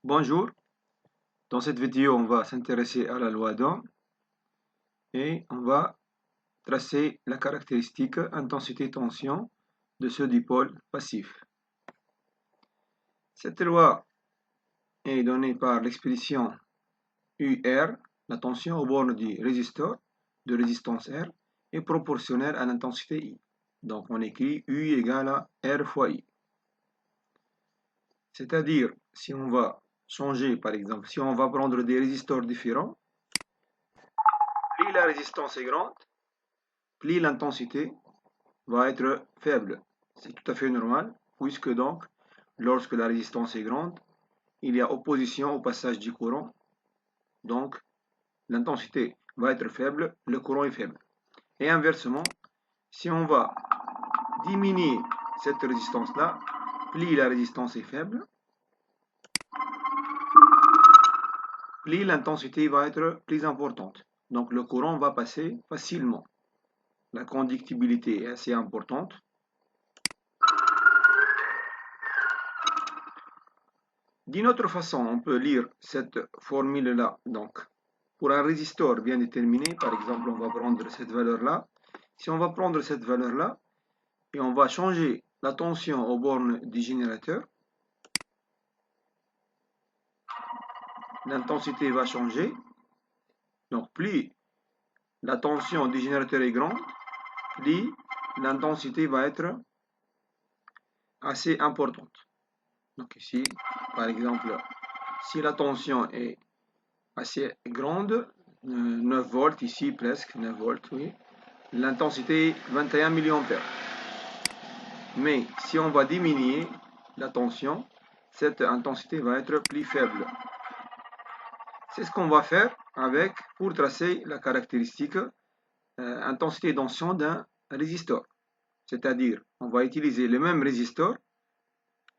Bonjour, dans cette vidéo on va s'intéresser à la loi d'Ohm et on va tracer la caractéristique intensité-tension de ce dipôle passif. Cette loi est donnée par l'expression UR, la tension aux bornes du résisteur de résistance R est proportionnelle à l'intensité I. Donc on écrit U égale à R fois I. C'est-à-dire, si on va changer, par exemple, si on va prendre des résisteurs différents, plus la résistance est grande, plus l'intensité va être faible. C'est tout à fait normal, puisque donc, lorsque la résistance est grande, il y a opposition au passage du courant, donc l'intensité va être faible, le courant est faible. Et inversement, si on va diminuer cette résistance-là, plus la résistance est faible, plus l'intensité va être plus importante. Donc le courant va passer facilement. La conductibilité est assez importante. D'une autre façon, on peut lire cette formule-là. Donc, pour un résisteur bien déterminé, par exemple, on va prendre cette valeur-là. Si on va prendre cette valeur-là et on va changer la tension aux bornes du générateur, l'intensité va changer. Donc, plus la tension du générateur est grande, plus l'intensité va être assez importante. Donc ici, par exemple, si la tension est assez grande, 9 volts ici presque, 9 volts, oui, l'intensité 21 mA. Mais si on va diminuer la tension, cette intensité va être plus faible. C'est ce qu'on va faire avec pour tracer la caractéristique intensité tension d'un résisteur. C'est-à-dire, on va utiliser le même résisteur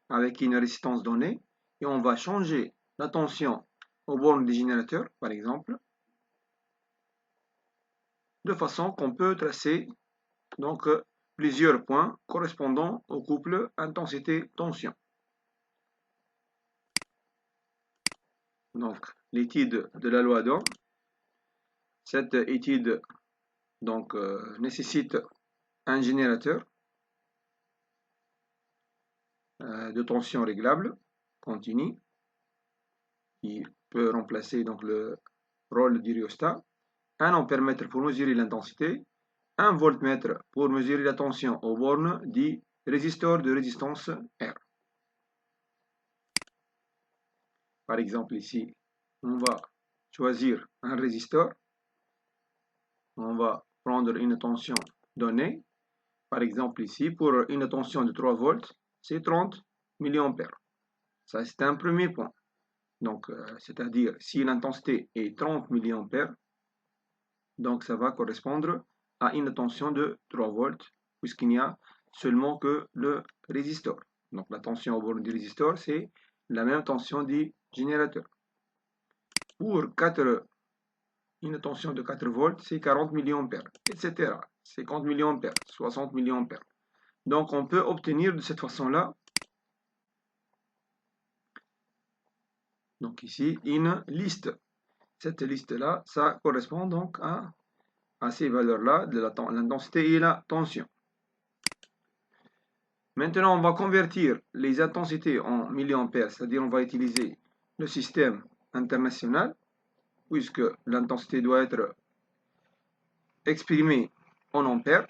avec une résistance donnée et on va changer la tension aux bornes du générateur, par exemple, de façon qu'on peut tracer donc plusieurs points correspondant au couple intensité-tension. Donc, l'étude de la loi d'Ohm. Cette étude donc, nécessite un générateur de tension réglable continue qui peut remplacer donc, le rôle du rhéostat, un ampèremètre pour mesurer l'intensité, un voltmètre pour mesurer la tension aux bornes du résisteur de résistance R. Par exemple, ici, on va choisir un résisteur. On va prendre une tension donnée. Par exemple, ici, pour une tension de 3 volts, c'est 30 mA. Ça, c'est un premier point. Donc, c'est-à-dire, si l'intensité est 30 mA, donc ça va correspondre à une tension de 3 volts, puisqu'il n'y a seulement que le résisteur. Donc, la tension au borne du résisteur, c'est la même tension du générateur. Pour une tension de 4 volts, c'est 40 mA, etc. 50 mA, 60 mA. Donc, on peut obtenir de cette façon-là, donc ici, une liste. Cette liste-là, ça correspond donc à ces valeurs-là de l'intensité et la tension. Maintenant, on va convertir les intensités en milliampères, c'est-à-dire on va utiliser le système international, puisque l'intensité doit être exprimée en ampères,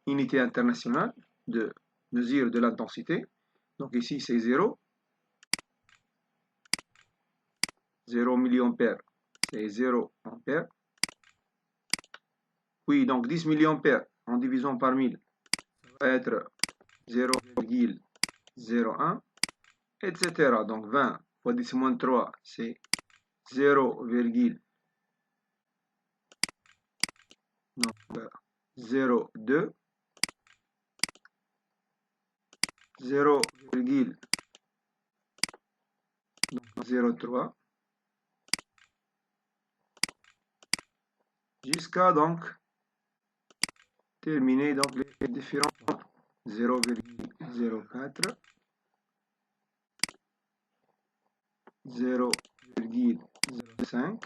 unité internationale de mesure de l'intensité. Donc ici, c'est 0. 0 milliampères, c'est 0 ampères. Puis, donc 10 milliampères en divisant par 1000, ça va être 0,01, etc. Donc 20 fois 10 moins 3, c'est 0,02. 0,03 jusqu'à donc terminer donc les différents points. 0,04, 0,05.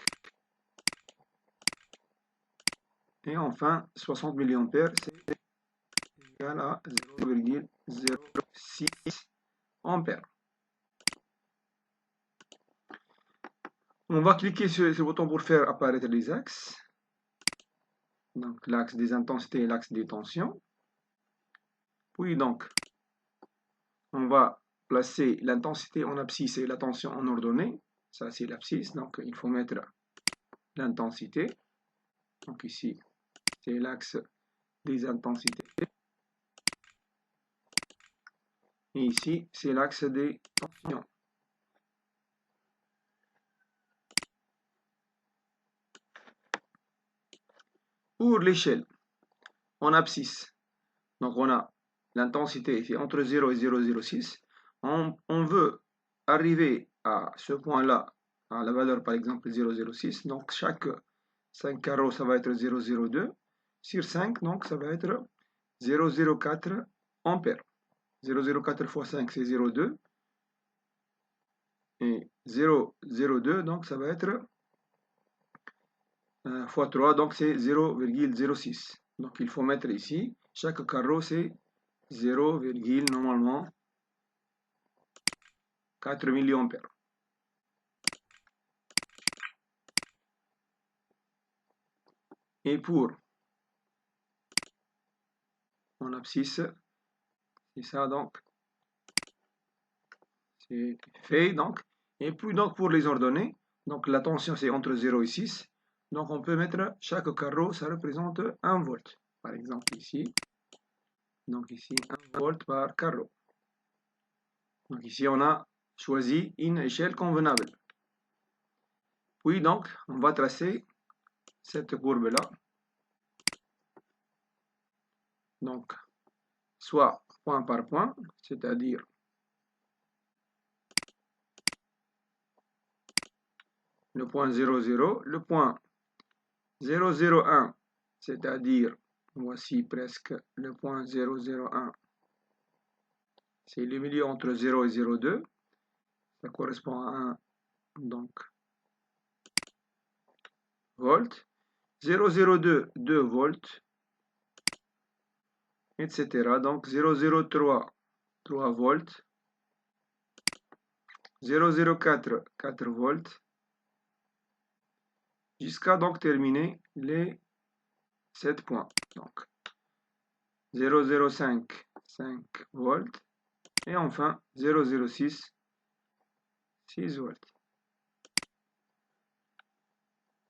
Et enfin, 60 mA, c'est égal à 0,06 ampères. On va cliquer sur ce bouton pour faire apparaître les axes. Donc l'axe des intensités et l'axe des tensions. Puis donc, on va placer l'intensité en abscisse et la tension en ordonnée. Ça c'est l'abscisse, donc il faut mettre l'intensité. Donc ici, c'est l'axe des intensités. Et ici, c'est l'axe des tensions. Pour l'échelle, en abscisse, donc on a l'intensité ici entre 0 et 0,06. On veut arriver à ce point-là, à la valeur par exemple 0,06. Donc chaque 5 carreaux, ça va être 0,02. Sur 5, donc ça va être 0,04 ampères. 0,04 fois 5, c'est 0,2. Et 0,02, donc ça va être fois 3, donc c'est 0,06. Donc il faut mettre ici, chaque carreau c'est 0, normalement 4 mA. Et pour en abscisse, c'est ça donc, c'est fait donc. Et puis donc pour les ordonnées, donc la tension c'est entre 0 et 6. Donc on peut mettre chaque carreau, ça représente 1 volt. Par exemple ici, donc ici 1 volt par carreau. Donc ici on a choisi une échelle convenable. Puis donc on va tracer cette courbe là. Donc soit point par point, c'est-à-dire le point 0,0, le point 0,01, c'est-à-dire voici presque le point 0,01, c'est le milieu entre 0 et 0,2, ça correspond à 1 donc volt, 0,02 2 volts, etc. Donc 0,03 3 volts, 0,04 4 volts, jusqu'à donc terminer les 7 points. Donc 0,05 5 volts et enfin 0,06 6 volts.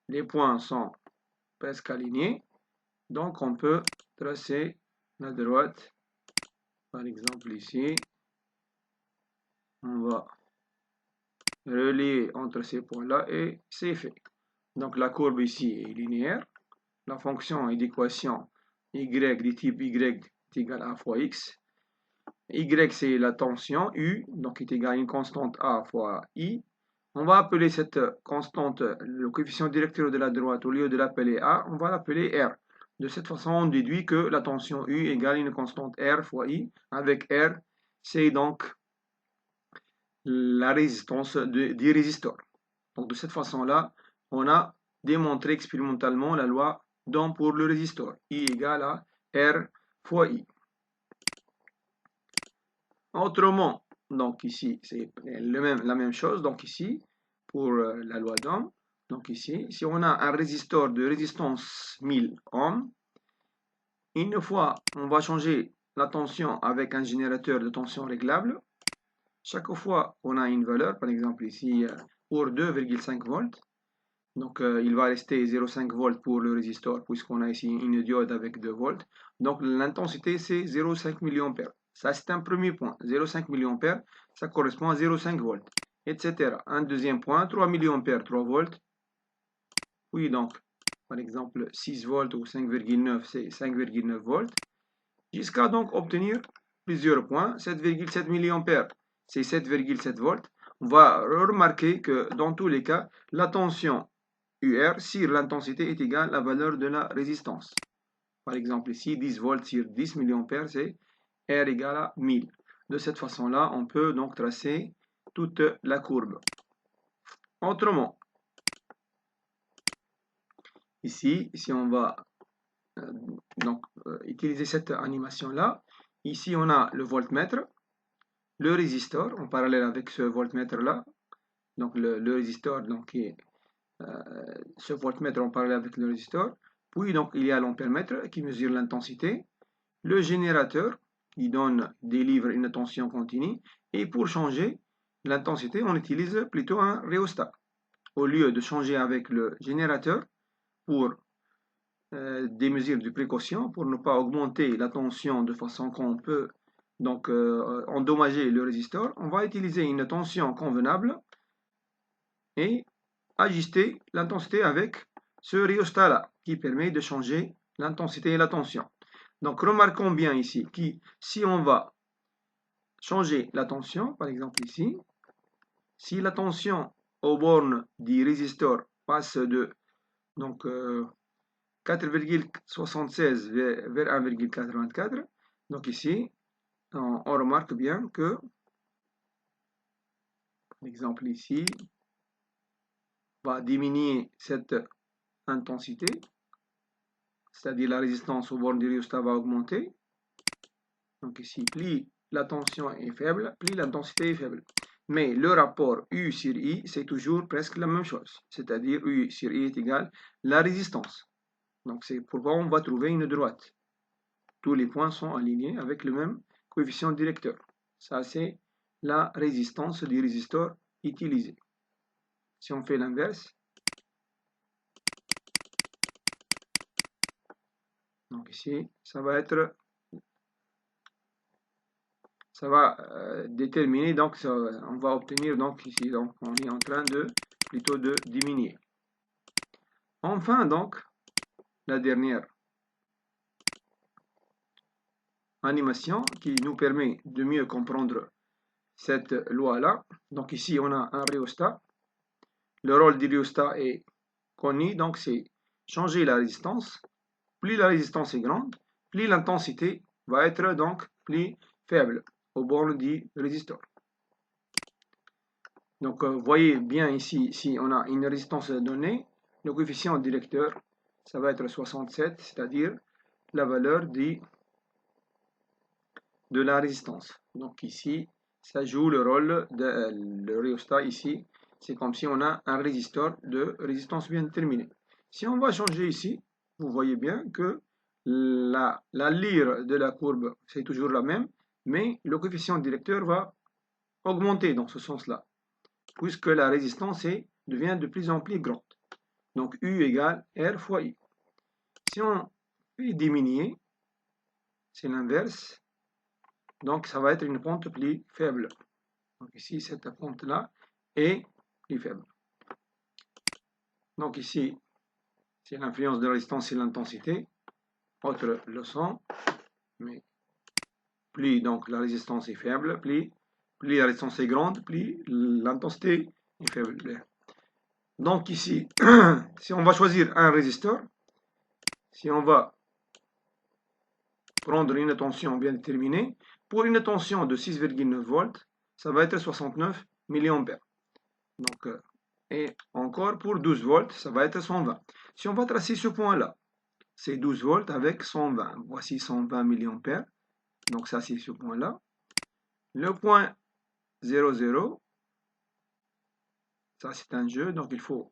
Les points sont presque alignés, donc on peut tracer la droite. Par exemple ici, on va relier entre ces points-là et c'est fait. Donc la courbe ici est linéaire. La fonction est d'équation y du type y est égal à fois x. Y c'est la tension, U, donc est égal à une constante A fois I. On va appeler cette constante, le coefficient directeur de la droite, au lieu de l'appeler A, on va l'appeler R. De cette façon, on déduit que la tension U égale une constante R fois I, avec R, c'est donc la résistance du résisteur. Donc de cette façon-là, on a démontré expérimentalement la loi d'Ohm pour le résisteur. I égale à R fois I. Autrement, donc ici, c'est la même chose. Donc ici, pour la loi d'Ohm, donc ici, si on a un résisteur de résistance 1000 ohms, une fois on va changer la tension avec un générateur de tension réglable, chaque fois on a une valeur, par exemple ici pour 2,5 volts, donc il va rester 0,5 volts pour le résisteur puisqu'on a ici une diode avec 2 volts, donc l'intensité c'est 0,5 mA. Ça c'est un premier point, 0,5 mA, ça correspond à 0,5 volts, etc. Un deuxième point, 3 mA, 3 volts, puis donc par exemple 6 volts ou 5,9 c'est 5,9 volts, jusqu'à donc obtenir plusieurs points, 7,7 mA, c'est 7,7 volts. On va remarquer que dans tous les cas, la tension UR sur l'intensité est égale à la valeur de la résistance. Par exemple ici, 10 volts sur 10 mA, c'est R égale à 1000. De cette façon-là, on peut donc tracer toute la courbe. Autrement, ici on va utiliser cette animation-là. Ici, on a le voltmètre, le résistor en parallèle avec ce voltmètre-là. Donc, le résistor, donc, ce voltmètre en parallèle avec le résistor. Puis, donc, il y a l'ampèremètre qui mesure l'intensité. Le générateur qui délivre une tension continue. Et pour changer l'intensité, on utilise plutôt un rhéostat. Au lieu de changer avec le générateur pour des mesures de précaution pour ne pas augmenter la tension de façon qu'on peut donc endommager le résistor, on va utiliser une tension convenable et ajuster l'intensité avec ce rhéostat là qui permet de changer l'intensité et la tension. Donc remarquons bien ici que si on va changer la tension, par exemple ici, si la tension aux bornes du résistor passe de donc 4,76 vers 1,84. Donc ici, on remarque bien que, l'exemple ici, va diminuer cette intensité, c'est-à-dire la résistance au bornes du rhéostat va augmenter. Donc ici, plus la tension est faible, plus l'intensité est faible. Mais le rapport U sur I, c'est toujours presque la même chose. C'est-à-dire U sur I est égal à la résistance. Donc c'est pourquoi on va trouver une droite. Tous les points sont alignés avec le même coefficient directeur. Ça, c'est la résistance du résistor utilisé. Si on fait l'inverse, donc ici, ça va déterminer, donc on va obtenir, donc ici, donc on est en train plutôt de diminuer. Enfin, donc, la dernière animation qui nous permet de mieux comprendre cette loi-là. Donc ici, on a un rhéostat. Le rôle du rhéostat est connu, donc c'est changer la résistance. Plus la résistance est grande, plus l'intensité va être donc plus faible au bornes du résistor. Donc vous voyez bien ici, si on a une résistance donnée, le coefficient directeur, ça va être 67, c'est-à-dire la valeur de la résistance. Donc ici, ça joue le rôle de le rhéostat ici. C'est comme si on a un résistor de résistance bien déterminée. Si on va changer ici, vous voyez bien que la lyre de la courbe, c'est toujours la même, mais le coefficient directeur va augmenter dans ce sens-là, puisque la résistance devient de plus en plus grande. Donc U égale R fois I. Si on fait diminuer, c'est l'inverse. Donc ça va être une pente plus faible. Donc ici, cette pente-là est plus faible. Donc ici, c'est l'influence de la résistance sur l'intensité. Autre leçon. Mais plus donc la résistance est faible, plus la résistance est grande, plus l'intensité est faible. Donc ici, si on va choisir un résisteur, si on va prendre une tension bien déterminée, pour une tension de 6,9 volts, ça va être 69 mA. Donc, et encore pour 12 volts, ça va être 120. Si on va tracer ce point-là, c'est 12 volts avec 120. Voici 120 mA. Donc ça, c'est ce point-là. Le point 0,0, ça c'est un jeu, donc il faut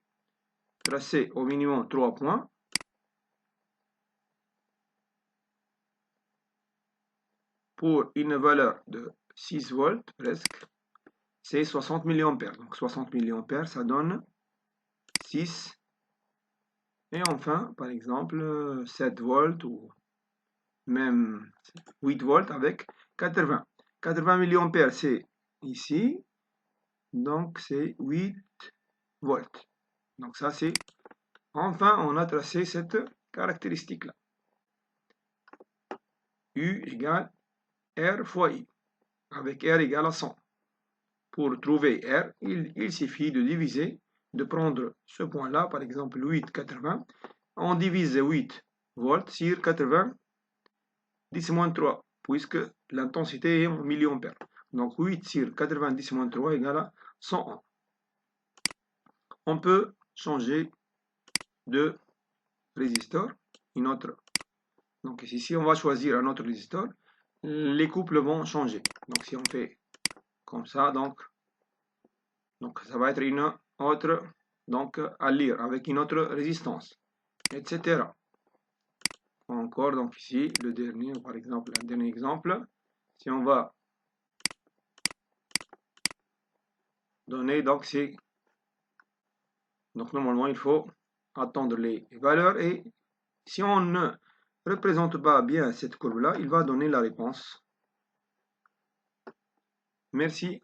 tracer au minimum 3 points. Pour une valeur de 6 volts presque, c'est 60 mA. Donc 60 mA, ça donne 6. Et enfin, par exemple, 7 volts ou même 8 volts avec 80. 80 mA, c'est ici. Donc c'est 8 volts. Donc ça, c'est... Enfin, on a tracé cette caractéristique-là. U égale R fois I, avec R égale à 100. Pour trouver R, il suffit de diviser, de prendre ce point-là, par exemple 8,80. On divise 8 volts sur 80, 10-3, puisque l'intensité est en milliampères. Donc 8 sur 90-3 égale à 101. on peut changer de résisteur, une autre. Donc ici, si on va choisir un autre résisteur, les couples vont changer. Donc si on fait comme ça, donc ça va être une autre, donc à lire avec une autre résistance, etc. Encore, donc ici, le dernier, par exemple, un dernier exemple, si on va donner, donc c'est, donc normalement il faut attendre les valeurs, et si on ne représente pas bien cette courbe là, il va donner la réponse. Merci.